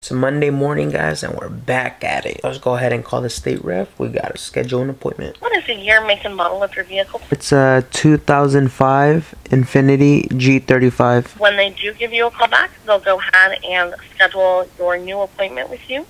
It's Monday morning, guys, and we're back at it. Let's go ahead and call the state rep. We got to schedule an appointment. What is the year, make, and model of your vehicle? It's a 2005 Infiniti G35. When they do give you a call back, they'll go ahead and schedule your new appointment with you.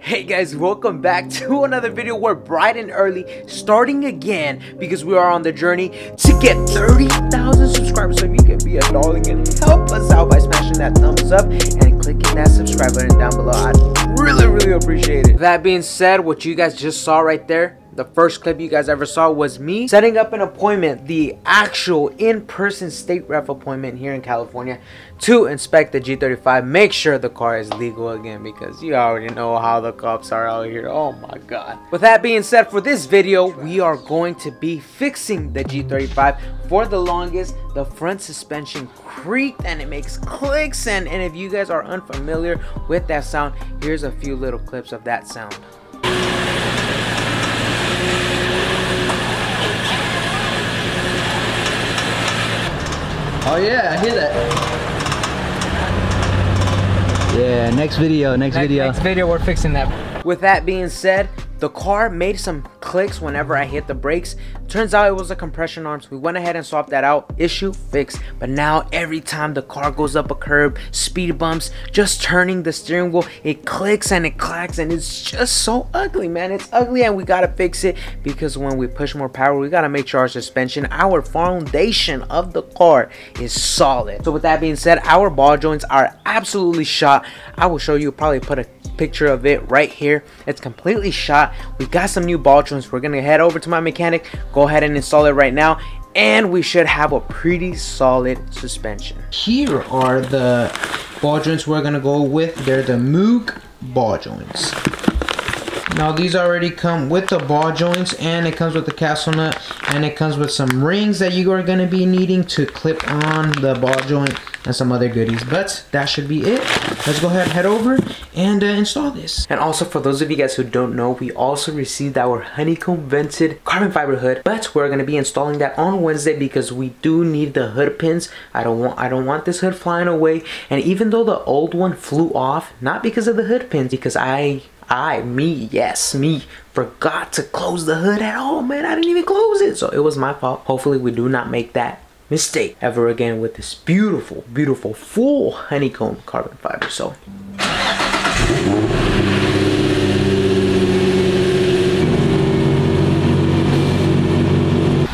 Hey guys, welcome back to another video. We're bright and early, starting again because we are on the journey to get 30,000 subscribers. So if you can be a darling and help us out by smashing that thumbs up and clicking that subscribe button down below, I'd really appreciate it. That being said, what you guys just saw right there, the first clip you guys ever saw, was me setting up an appointment, the actual in-person state rep appointment here in California to inspect the G35, make sure the car is legal again, because you already know how the cops are out here. Oh my god. With that being said, for this video we are going to be fixing the G35. For the longest, the front suspension creaked and it makes clicks, and if you guys are unfamiliar with that sound, here's a few little clips of that sound. Oh yeah, I hear that. Yeah, next video we're fixing that. With that being said, the car made some clicks whenever I hit the brakes. Turns out it was the compression arms. We went ahead and swapped that out. Issue fixed. But now every time the car goes up a curb, speed bumps, just turning the steering wheel, it clicks and it clacks, and it's just so ugly, man. It's ugly, and we gotta fix it because when we push more power, we gotta make sure our suspension, our foundation of the car, is solid. So with that being said, our ball joints are absolutely shot. I will show you, probably put a picture of it right here. It's completely shot. We got some new ball joints. We're gonna head over to my mechanic, go ahead and install it right now, and we should have a pretty solid suspension. Here are the ball joints we're gonna go with. They're the Moog ball joints. Now these already come with the ball joints, and it comes with the castle nut, and it comes with some rings that you are going to be needing to clip on the ball joint and some other goodies. But that should be it. Let's go ahead and head over and install this. And also, for those of you guys who don't know, we also received our honeycomb vented carbon fiber hood, but we're going to be installing that on Wednesday because we do need the hood pins. I don't want this hood flying away. And even though the old one flew off, not because of the hood pins, because me forgot to close the hood at all, man. I didn't even close it, so it was my fault. Hopefully we do not make that mistake ever again with this beautiful full honeycomb carbon fiber. So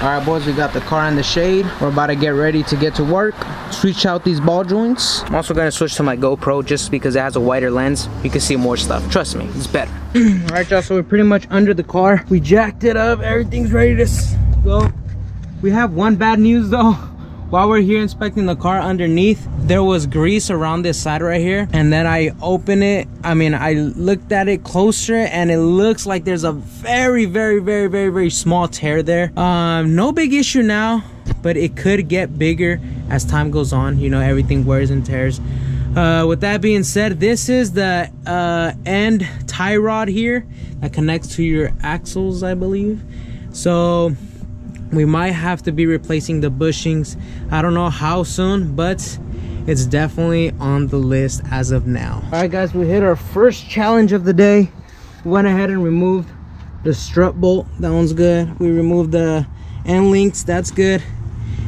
alright boys, we got the car in the shade. We're about to get ready to get to work. Switch out these ball joints. I'm also gonna switch to my GoPro just because it has a wider lens. You can see more stuff. Trust me, it's better. Alright y'all, so we're pretty much under the car. We jacked it up. Everything's ready to go. We have one bad news though. While we're here inspecting the car underneath, there was grease around this side right here, and then I opened it. I looked at it closer, and it looks like there's a very small tear there. No big issue now, but it could get bigger as time goes on. You know, everything wears and tears. With that being said, this is the end tie rod here that connects to your axles, I believe. So we might have to be replacing the bushings. I don't know how soon, but it's definitely on the list as of now. All right guys, we hit our first challenge of the day. We went ahead and removed the strut bolt. That one's good. We removed the end links. That's good.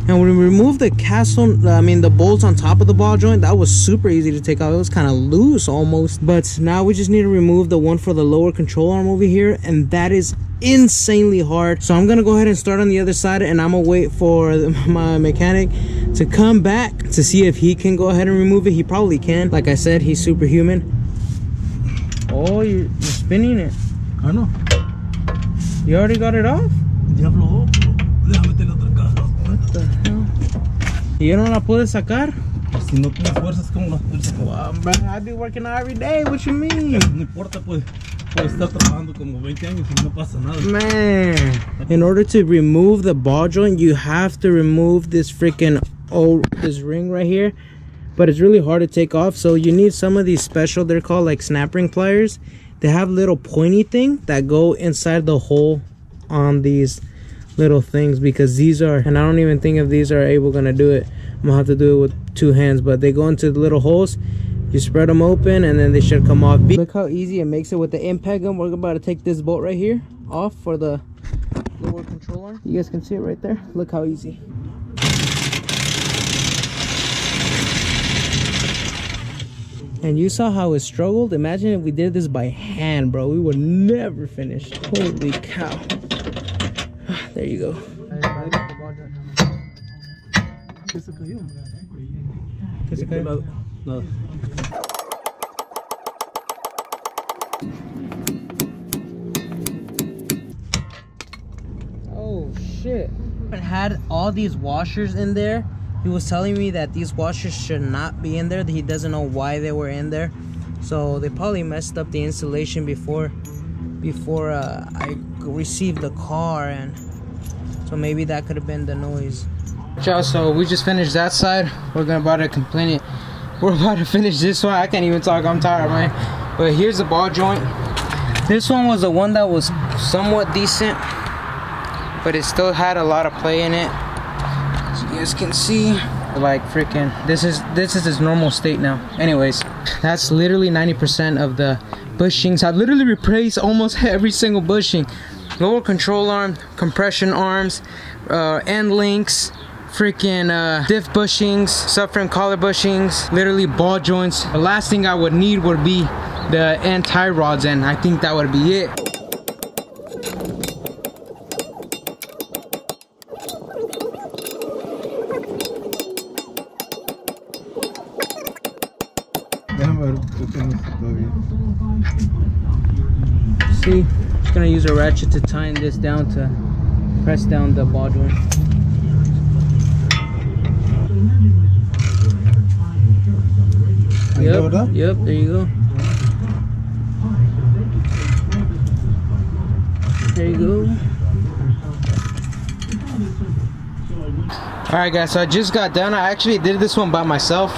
And we removed the the bolts on top of the ball joint. That was super easy to take off. It was kind of loose almost. But now we just need to remove the one for the lower control arm over here, and that is insanely hard. So I'm gonna go ahead and start on the other side, and I'm gonna wait for my mechanic to come back to see if he can go ahead and remove it. He probably can. Like I said, he's superhuman. Oh, you're spinning it. I know. You already got it off? Diablo, déjame meter otra caja. What the hell? ¿Y yo no la puedo sacar? Si no tienes fuerzas, ¿cómo las puedes sacar? Well, man, I be working out every day. What you mean? No importa, pues. Puedes estar trabajando como 20 años y no pasa nada. Man, in order to remove the ball joint, you have to remove this freaking this ring right here. But it's really hard to take off, so you need some of these special, they're called like snap ring pliers. They have little pointy thing that go inside the hole on these little things, because these are, and I don't even think if these are gonna do it. I'm gonna have to do it with 2 hands, but they go into the little holes. You spread them open and then they should come off. Look how easy it makes it with the impact gun. We're about to take this bolt right here off for the lower control arm. You guys can see it right there. Look how easy. And you saw how it struggled. Imagine if we did this by hand, bro. We would never finish. Holy cow. There you go. No. Oh shit. I had all these washers in there. He was telling me that these washers should not be in there. He doesn't know why they were in there. So they probably messed up the installation before I received the car, and so maybe that could have been the noise. So we just finished that side. We're about to complain it. We're about to finish this one. I can't even talk. I'm tired, man. But here's the ball joint. This one was the one that was somewhat decent, but it still had a lot of play in it. As you guys can see, like freaking, this is its normal state now. Anyways, that's literally 90% of the bushings. I literally replaced almost every single bushing. Lower control arm, compression arms, end links, freaking diff bushings, subframe collar bushings, literally ball joints. The last thing I would need would be the end tie rods, and I think that would be it. See, just gonna use a ratchet to tighten this down to press down the ball joint. Yep, there you go. There you go. Alright guys, so I just got done. I actually did this one by myself,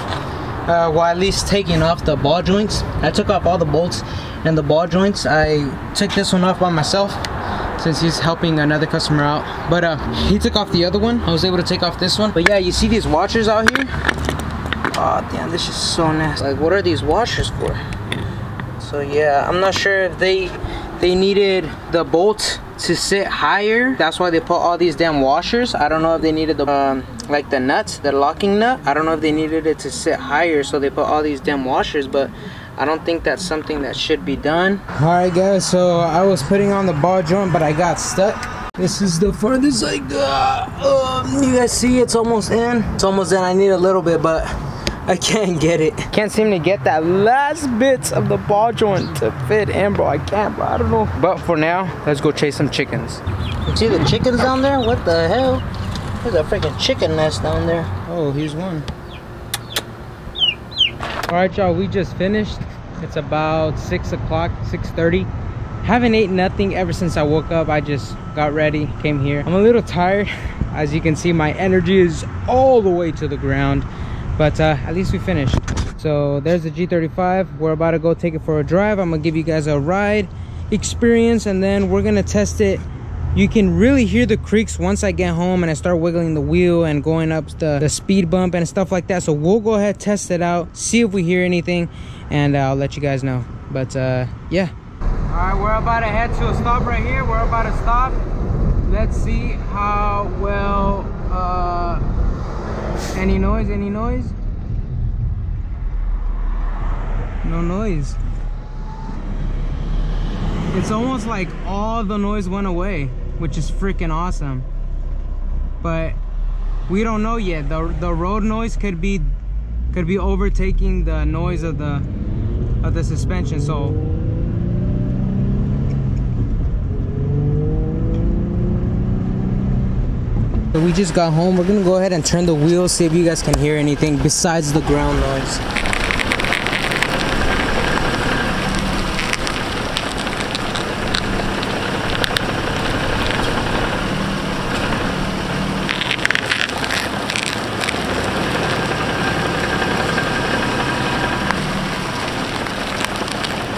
while at least taking off the ball joints. I took off all the bolts and the ball joints. I took this one off by myself since he's helping another customer out, but he took off the other one. I was able to take off this one. But yeah, you see these washers out here? Oh damn, this is so nasty. Like, what are these washers for? So yeah, I'm not sure if they needed the bolt to sit higher. That's why they put all these damn washers. I don't know if they needed the like the nuts, the locking nut. I don't know if they needed it to sit higher, so they put all these damn washers, but I don't think that's something that should be done. Alright guys, so I was putting on the ball joint, but I got stuck. This is the furthest I got. You guys see it's almost in. It's almost in. I need a little bit, but I can't get it. Can't seem to get that last bits of the ball joint to fit in, bro. I can't, bro. I don't know. But for now, let's go chase some chickens. You see the chickens down there? What the hell? There's a freaking chicken nest down there. Oh, here's one. All right, y'all, we just finished. It's about 6 o'clock, 6:30. Haven't ate nothing ever since I woke up. I just got ready, came here. I'm a little tired. As you can see, my energy is all the way to the ground. But at least we finished. So there's the G35. We're about to go take it for a drive. I'm gonna give you guys a ride experience, and then we're gonna test it. You can really hear the creaks once I get home and I start wiggling the wheel and going up the speed bump and stuff like that. So we'll go ahead, test it out, see if we hear anything, and I'll let you guys know. But yeah. All right, we're about to head to a stop right here. We're about to stop. Let's see how well any noise? No noise. It's almost like all the noise went away, which is freaking awesome. But we don't know yet. The road noise could be overtaking the noise of the suspension. So we just got home. We're gonna go ahead and turn the wheels, see if you guys can hear anything besides the ground noise.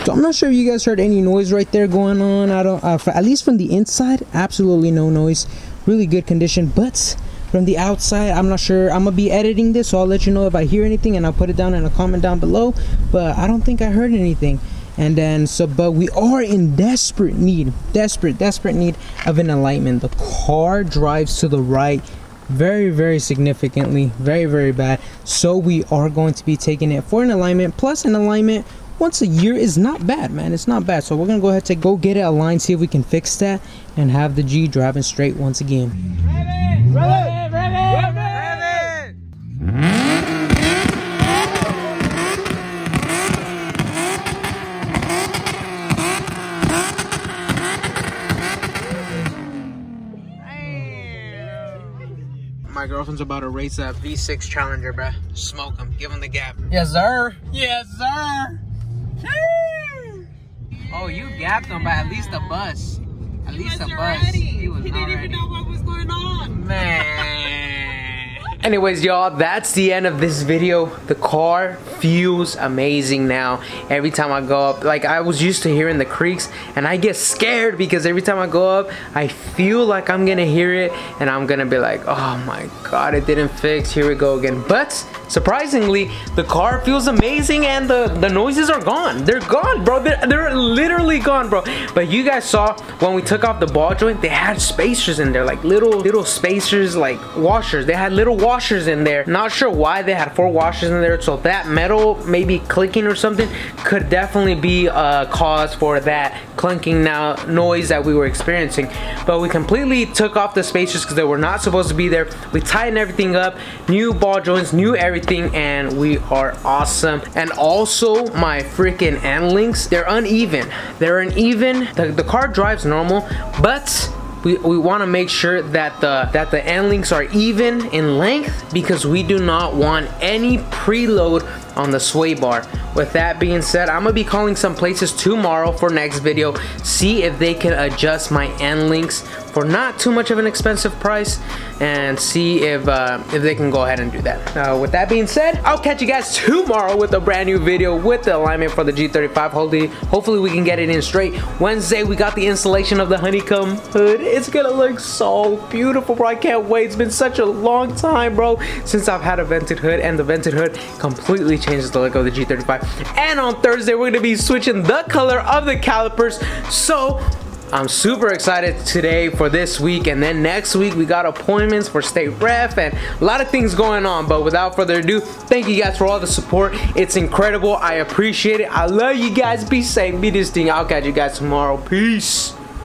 So I'm not sure if you guys heard any noise right there going on. I don't, at least from the inside, absolutely no noise. Really good condition, but from the outside. I'm not sure. I'm gonna be editing this, so I'll let you know if I hear anything, and I'll put it down in a comment down below. But I don't think I heard anything. And then but we are in desperate need of an alignment. The car drives to the right very significantly, very bad. So we are going to be taking it for an alignment. Plus, an alignment once a year is not bad, man. It's not bad. So we're gonna go ahead to go get it aligned, see if we can fix that, and have the G driving straight once again. My girlfriend's about to race that V6 Challenger, bruh. Smoke him. Give him the gap. Yes, sir. Yes, sir. Oh, you gapped him by at least a bus. At least a bus. He didn't even know what was going on. Man. Anyways, y'all, that's the end of this video. The car feels amazing now. Every time I go up, like, I was used to hearing the creaks, and I get scared because every time I go up, I feel like I'm gonna hear it, and I'm gonna be like, oh my god, it didn't fix. Here we go again. But surprisingly, the car feels amazing, and the noises are gone. They're gone, bro. They're literally gone, bro. But you guys saw when we took off the ball joint, they had spacers in there, like little spacers, like washers. They had little washers in there. Not sure why they had 4 washers in there. So that metal maybe clicking or something could definitely be a cause for that clunking noise that we were experiencing. But we completely took off the spacers because they were not supposed to be there. We tightened everything up, new ball joints, new everything, and we are awesome. And also my freaking end links, they're uneven. They're uneven. The car drives normal, but we want to make sure that the end links are even in length, because we do not want any preload on the sway bar. With that being said, I'm gonna be calling some places tomorrow for next video, see if they can adjust my end links for not too much of an expensive price, and see if they can go ahead and do that. With that being said, I'll catch you guys tomorrow with a brand new video with the alignment for the G35. Hopefully we can get it in straight. Wednesday we got the installation of the honeycomb hood. It's gonna look so beautiful, bro. I can't wait. It's been such a long time, bro, since I've had a vented hood, and the vented hood completely changes the look of the G35. And on Thursday we're gonna be switching the color of the calipers. So I'm super excited today for this week, and then next week we got appointments for state ref and a lot of things going on. But without further ado, thank you guys for all the support. It's incredible. I appreciate it. I love you guys. Be safe, be distinct. I'll catch you guys tomorrow. Peace.